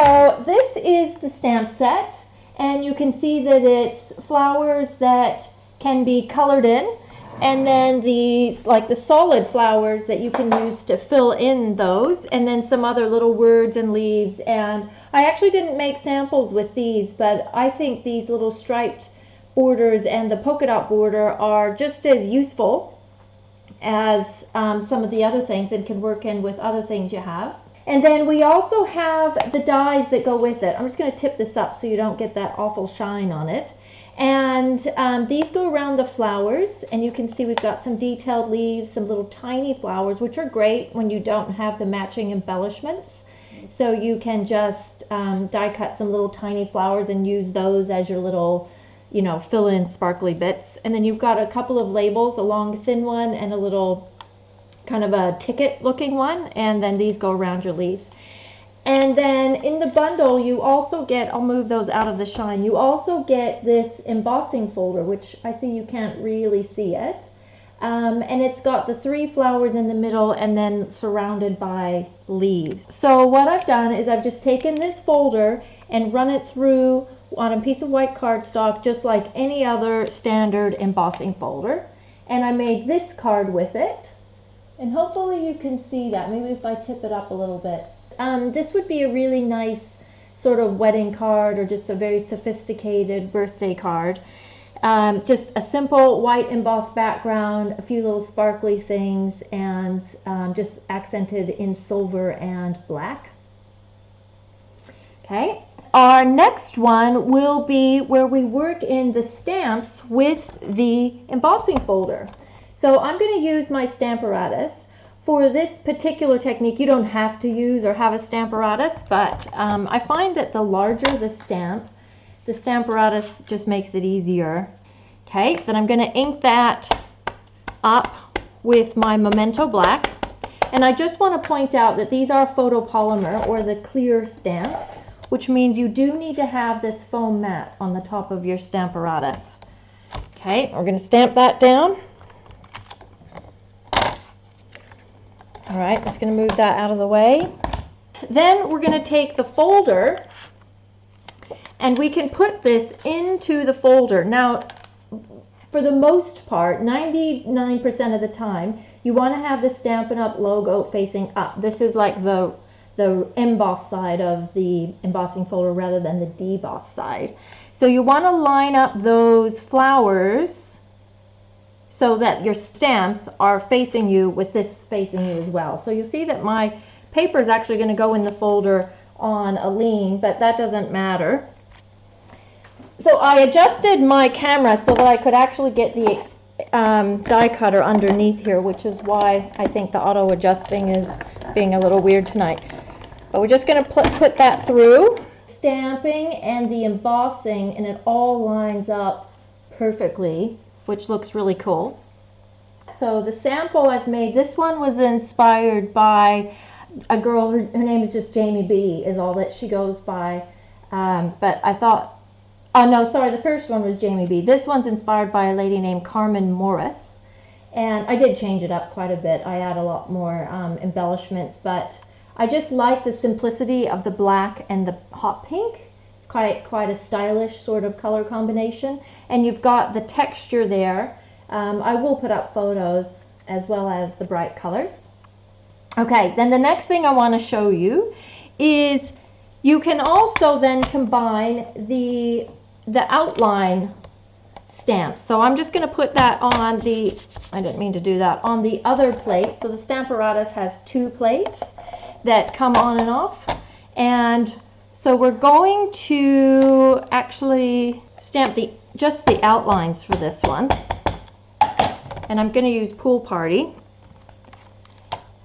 So this is the stamp set, and you can see that it's flowers that can be colored in, and then these, like the solid flowers that you can use to fill in those, and then some other little words and leaves. And I actually didn't make samples with these, but I think these little striped borders and the polka dot border are just as useful as some of the other things, and can work in with other things you have. And then we also have the dies that go with it. I'm just going to tip this up so you don't get that awful shine on it. And these go around the flowers, and you can see we've got some detailed leaves, some little tiny flowers, which are great when you don't have the matching embellishments. So you can just die cut some little tiny flowers and use those as your little, you know, fill in sparkly bits. And then you've got a couple of labels, a long thin one and a little kind of a ticket looking one, and then these go around your leaves. And then in the bundle you also get, I'll move those out of the shine, you also get this embossing folder, which I see you can't really see it. And it's got the 3 flowers in the middle and then surrounded by leaves. So what I've done is I've just taken this folder and run it through on a piece of white cardstock, just like any other standard embossing folder. And I made this card with it. And hopefully you can see that. Maybe if I tip it up a little bit. This would be a really nice sort of wedding card, or just a very sophisticated birthday card. Just a simple white embossed background, a few little sparkly things, and just accented in silver and black. Okay. Our next one will be where we work in the stamps with the embossing folder. So I'm going to use my Stamparatus. For this particular technique, you don't have to use or have a Stamparatus, but I find that the larger the Stamparatus just makes it easier. Okay, then I'm going to ink that up with my Memento Black. And I just want to point out that these are photopolymer, or the clear stamps, which means you do need to have this foam mat on the top of your Stamparatus. Okay, we're going to stamp that down. All right, just going to move that out of the way. Then we're going to take the folder, and we can put this into the folder. Now, for the most part, 99% of the time, you want to have the Stampin' Up! Logo facing up. This is like the emboss side of the embossing folder rather than the deboss side. So you want to line up those flowers so that your stamps are facing you with this facing you as well. So you'll see that my paper is actually going to go in the folder on a lean, but that doesn't matter. So I adjusted my camera so that I could actually get the die cutter underneath here, which is why I think the auto adjusting is being a little weird tonight. But we're just going to put that through. Stamping and the embossing, and it all lines up perfectly, which looks really cool. So the sample I've made, this one was inspired by a girl, her name is just Jamie B, is all that she goes by. But I thought, oh no, sorry, the first one was Jamie B. This one's inspired by a lady named Carmen Morris. And I did change it up quite a bit. I add a lot more embellishments, but I just like the simplicity of the black and the hot pink. Quite a stylish sort of color combination, and you've got the texture there. I will put up photos as well as the bright colors. Okay, then the next thing I want to show you is you can also then combine the outline stamps. So I'm just going to put that on the, I didn't mean to do that, on the other plate. So the Stamparatus has 2 plates that come on and off, and so we're going to actually stamp just the outlines for this one. And I'm going to use Pool Party.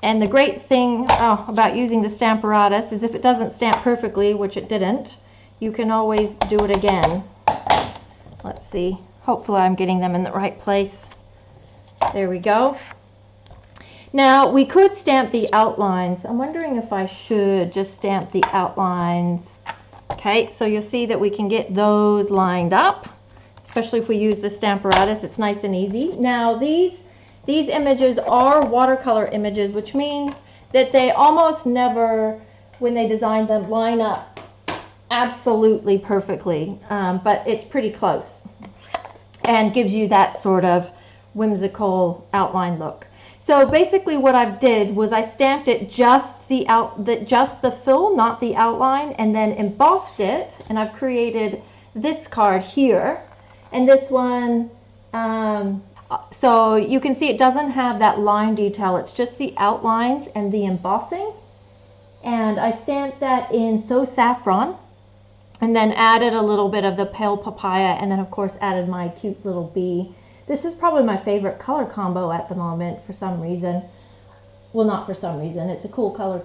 And the great thing about using the Stamparatus is if it doesn't stamp perfectly, which it didn't, you can always do it again. Let's see. Hopefully I'm getting them in the right place. There we go. Now, we could stamp the outlines. I'm wondering if I should just stamp the outlines. Okay, so you'll see that we can get those lined up, especially if we use the Stamparatus. It's nice and easy. Now, these images are watercolor images, which means that they almost never, when they design them, line up absolutely perfectly, but it's pretty close and gives you that sort of whimsical outline look. So basically what I did was I stamped it just the fill, not the outline, and then embossed it, and I've created this card here. And this one, so you can see it doesn't have that line detail, it's just the outlines and the embossing. And I stamped that in So Saffron, and then added a little bit of the pale papaya, and then of course added my cute little bee. This is probably my favorite color combo at the moment for some reason. Well, not for some reason, it's a cool color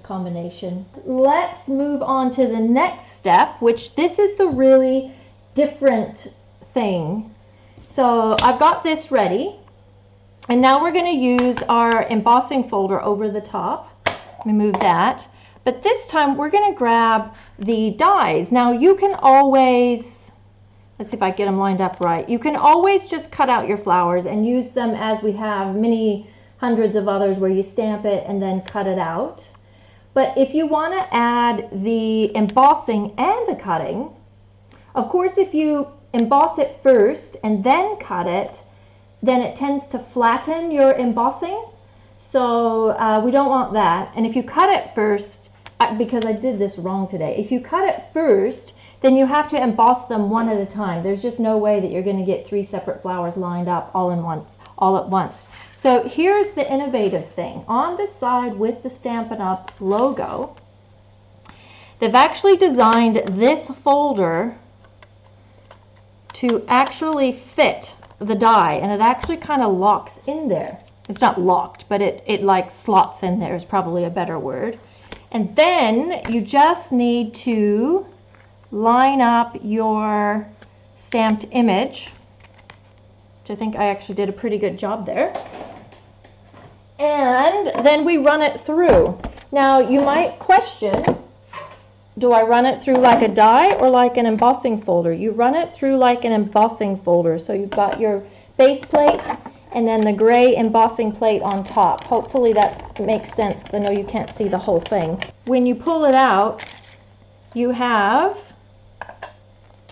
combination. Let's move on to the next step, which this is the really different thing. So I've got this ready, and now we're going to use our embossing folder over the top. Let me move that. But this time we're going to grab the dies. Now you can always, let's see if I get them lined up right. You can always just cut out your flowers and use them as we have many hundreds of others where you stamp it and then cut it out. But if you want to add the embossing and the cutting, of course if you emboss it first and then cut it, then it tends to flatten your embossing. So we don't want that. And if you cut it first, because I did this wrong today, if you cut it first, then you have to emboss them one at a time. There's just no way that you're going to get 3 separate flowers lined up all at once. So here's the innovative thing. On the side with the Stampin' Up logo, they've actually designed this folder to actually fit the die, and it actually kind of locks in there. It's not locked, but it like slots in there is probably a better word. And then you just need to line up your stamped image, which I think I actually did a pretty good job there. And then we run it through. Now you might question, do I run it through like a die or like an embossing folder? You run it through like an embossing folder. So you've got your base plate and then the gray embossing plate on top. Hopefully that makes sense, because I know you can't see the whole thing. When you pull it out, you have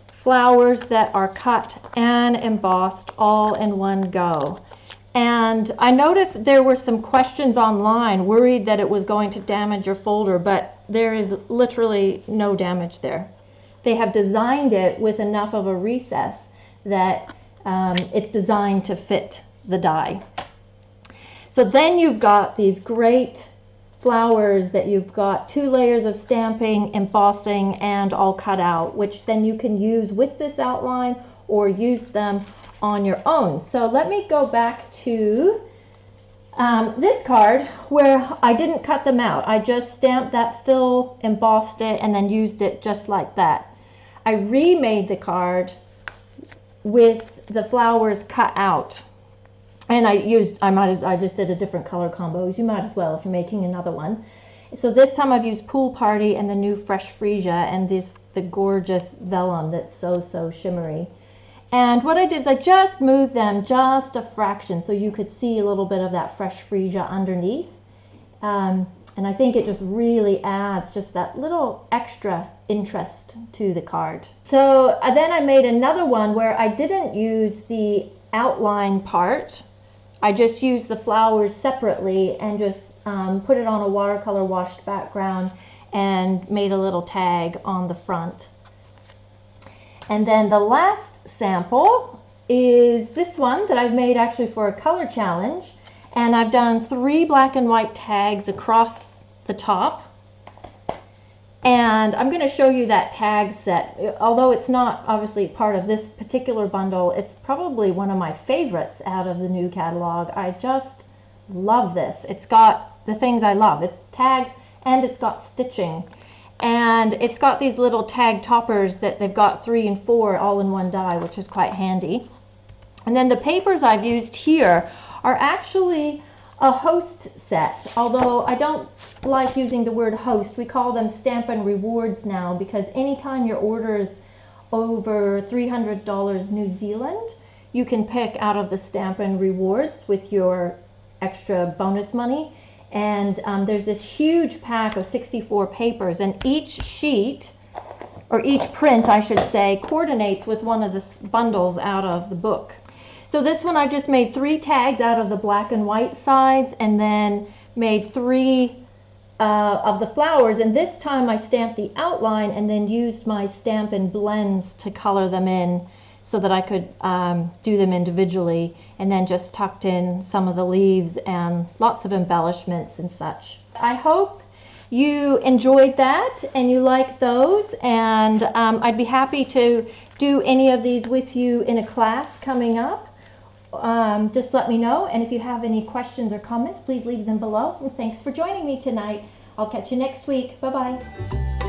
flowers that are cut and embossed all in one go. And I noticed there were some questions online, worried that it was going to damage your folder, but there is literally no damage there. They have designed it with enough of a recess that it's designed to fit the die. So then you've got these great flowers that you've got 2 layers of stamping, embossing, and all cut out, which then you can use with this outline or use them on your own. So let me go back to this card where I didn't cut them out. I just stamped that fill, embossed it, and then used it just like that. I remade the card with the flowers cut out. And I just did a different color combos. You might as well if you're making another one. So this time I've used Pool Party and the new Fresh Freesia and the gorgeous vellum that's so shimmery. And what I did is I just moved them just a fraction so you could see a little bit of that Fresh Freesia underneath. And I think it just really adds just that little extra interest to the card. So then I made another one where I didn't use the outline part. I just used the flowers separately and just put it on a watercolor washed background and made a little tag on the front. And then the last sample is this one that I've made actually for a color challenge, and I've done 3 black and white tags across the top. And I'm going to show you that tag set. Although it's not obviously part of this particular bundle, it's probably one of my favorites out of the new catalog. I just love this. It's got the things I love. It's tags and it's got stitching. And it's got these little tag toppers that they've got 3 and 4 all in one die, which is quite handy. And then the papers I've used here are actually a host set, although I don't like using the word host. We call them Stampin' Rewards now, because anytime your order is over $300 New Zealand, you can pick out of the Stampin' Rewards with your extra bonus money. And there's this huge pack of 64 papers, and each sheet or each print, I should say, coordinates with one of the bundles out of the book. So this one I've just made 3 tags out of the black and white sides, and then made 3 of the flowers, and this time I stamped the outline and then used my Stampin' Blends to color them in so that I could do them individually, and then just tucked in some of the leaves and lots of embellishments and such. I hope you enjoyed that and you like those, and I'd be happy to do any of these with you in a class coming up. Just let me know, and if you have any questions or comments, please leave them below. And thanks for joining me tonight. I'll catch you next week. Bye-bye.